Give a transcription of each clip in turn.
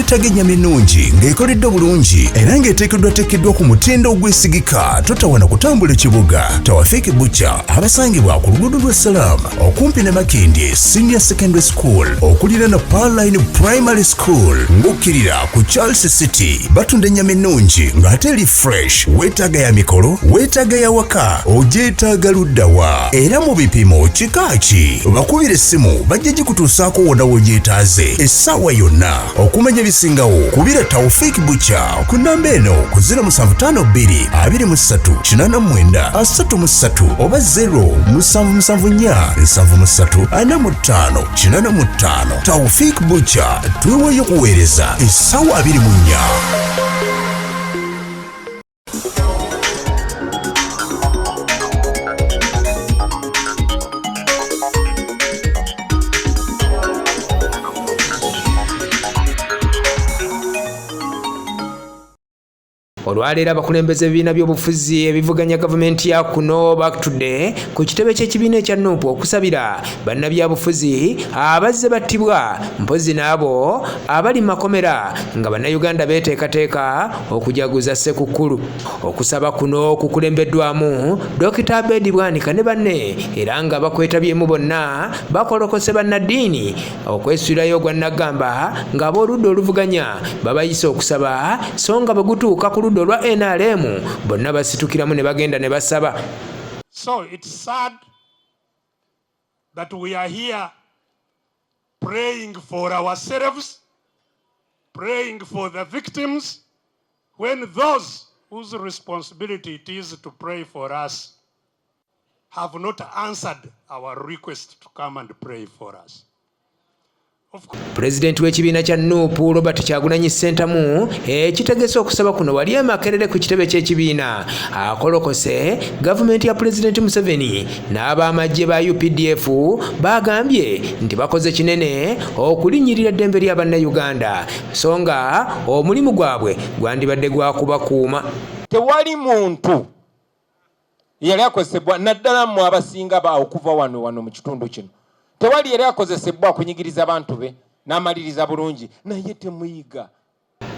weetaaga ennyama ennungi ng'ekoleddwa bulungi era ng'eteekeddwateekeddwa ku mutindo ogwesigika, totawana kutambula ekibuga. Tawafeeke Butcher abasangibwa ku luguudo lwa Salaam okumpi ne Makindye Senior Secondary School okulira na Pearline Primary School ng'okkirira ku Charles City. Batunda ennyama ennungi ng'ate eri fresh. Weetaaga ya mikolo, weetaaga ya waka, ogyetaaga luddawa era mu bipimo kika ki. Bakubira essimu bajja gikutuusaako wonna w'ogyetaaze essaawa yonna. Okumanya ebisingawo kubira Tawfik Butcher ku nnamba eno ku 0752 23 89 33 oba 0774 73 45 85. Tawfik Butcher tweweeyo kuweereza essaawa 24. Olwaleero abakulembeze ebibiina by'obufuzi ebivuganya gavumenti ya kuno baktudde ku kitebe ky'ekibiina ekya NUP okusabira bannabyabufuzi abazze battibwa mpozi naabo abali mumakomera nga bannayuganda beeteekateeka okujaguza Ssekukkulu. Okusaba kuno kukulembeddwamu Dr. Abekibiina ne banne era nga bakwetabyemu bonna bakolokose bannaddiini okwesulayo gwa Nagamba ng'ab'oludda oluvuganya babayise okusaba so nga bwe gutuuka ku ludda olwa NRM bonna basitukiramu ne bagenda ne basaba. So it's sad that we are here praying for ourselves, praying for the victims, when those whose responsibility it is to pray for us have not answered our request to come and pray for us. President w'ekibiina kya NUP Robert Kyagulanyi Ssentamu ekitegese okusaba kuno wali amakerere ku kitebe ky'ekibiina akolokose gavumenti ya President Museveni n'abamagye ba UPDF bagambye nti bakoze kinene okulinnyirira eddembe lya bannayuganda so nga omulimu gwabwe gwandibadde gwa kubakuuma. Tewali muntu yali akozesebwa naddala mu abasinga okuva wano mu kitundu kino. Tewali yali akozesebwa okunyigiriza abantu be n'amaliriza bulungi naye temuyiga.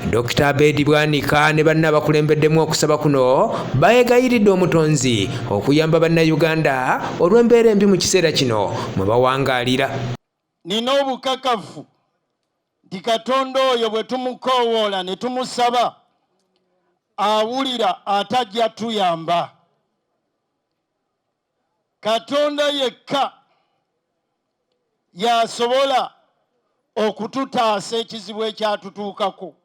Dr. Abekibiina ne banna abakulembeddemu okusaba kuno bayegayiridde omutonzi okuyamba bannayuganda olw'embeera embi mu kiseera kino mwe bawangaalira. Nina obukakafu nti Katonda oyo bwe tumukoowoola ne tumusaba awulira atajja tuyamba. Katonda yekka yasobola okututaasa ekizibu ekyatutuukako.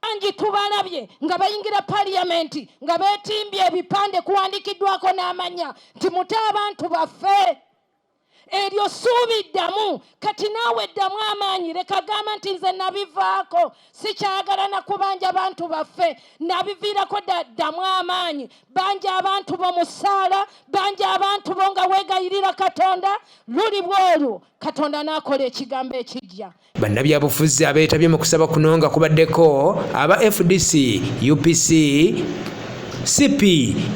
Bangi tubalabye nga bayingira parliamenti nga beetimbye ebipande kuwandikiddwako n'amanya nti mute abantu baffe. Eryo ssuubi ddamu kati naawe ddamu amaanyi leka gamba nti nze nabivaako sikyagala na kubanja abantu baffe nabiviirako ddamu amaanyi banja abantu bo mu ssaala banja abantu bo nga weegayirira Katonda luli bwolwo Katonda n'akola ekigambo ekijja. Bannabyabufuzi abeetabye mu kusaba kuno nga kubaddeko aba FDC, UPC, CP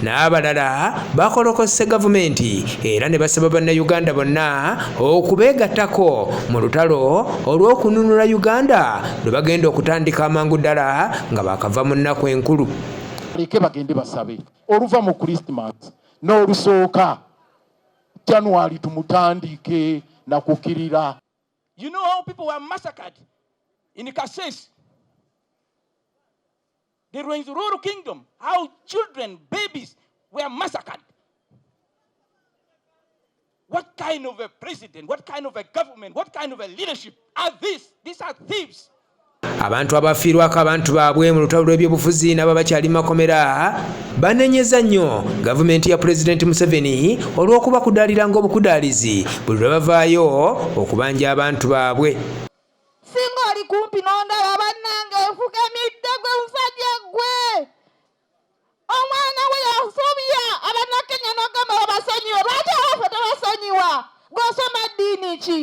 n'abalala bakolokose gavumenti era ne basaba bannayuganda bonna okubeegattako mu lutalo olw'okununula Uganda lwe bagenda okutandika amangu ddala nga bakava mu nnaku enkulu. Leke bagende basabe oluva mu Christmas n'olusooka January tumutandike na kukirira. You know how people were massacred in Kasese? The Rural Kingdom, how children, babies were massacred. What kind of a president, what kind of a government, what kind of a leadership are these? These are thieves. Abantu abafiirwako abantu baabwe mu lutalo lw'ebyobufuzi n'ababakyali mumakomera banenyeza nnyo gavumenti ya President Museveni olw'okubakudaalira ng'obukudaalizi buli lwe bavaayo okubanja abantu baabwe. Singa oli kumpi n'ondaba bannange nfukamidde gwe musajja gwe. Omwana we yasomya abannakenya n'ogamba babasonyiwa lwaki abaffe tebasonyiwa? Gw'osoma ddiini ki?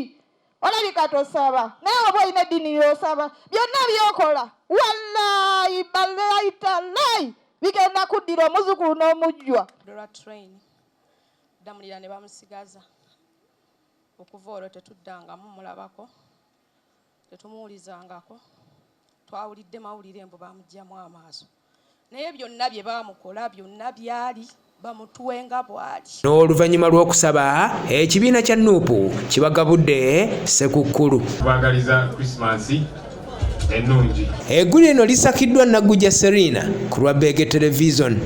Olabika tosaba naye oba olina eddiini ly'osaba byonna byokola wallahi ballahi tallahi bigenda kuddira omuzukulu n'omujjwa. Dora train damulira ne bamusigaza okuva olwo tetuddangamu mulabako tetumuwulizangako twawulidde mawulire mbu bamugyamu amaaso naye byonna bye baamukola byonna byali bamutuwenga bwali. N'oluvannyuma lw'okusaba ekibiina kya NUP kibagabudde Ssekukkulu. Tubagaliza Krismasi ennungi. Eggulu eno lisakiddwa Nagujja Serena ku lwa Bege Television.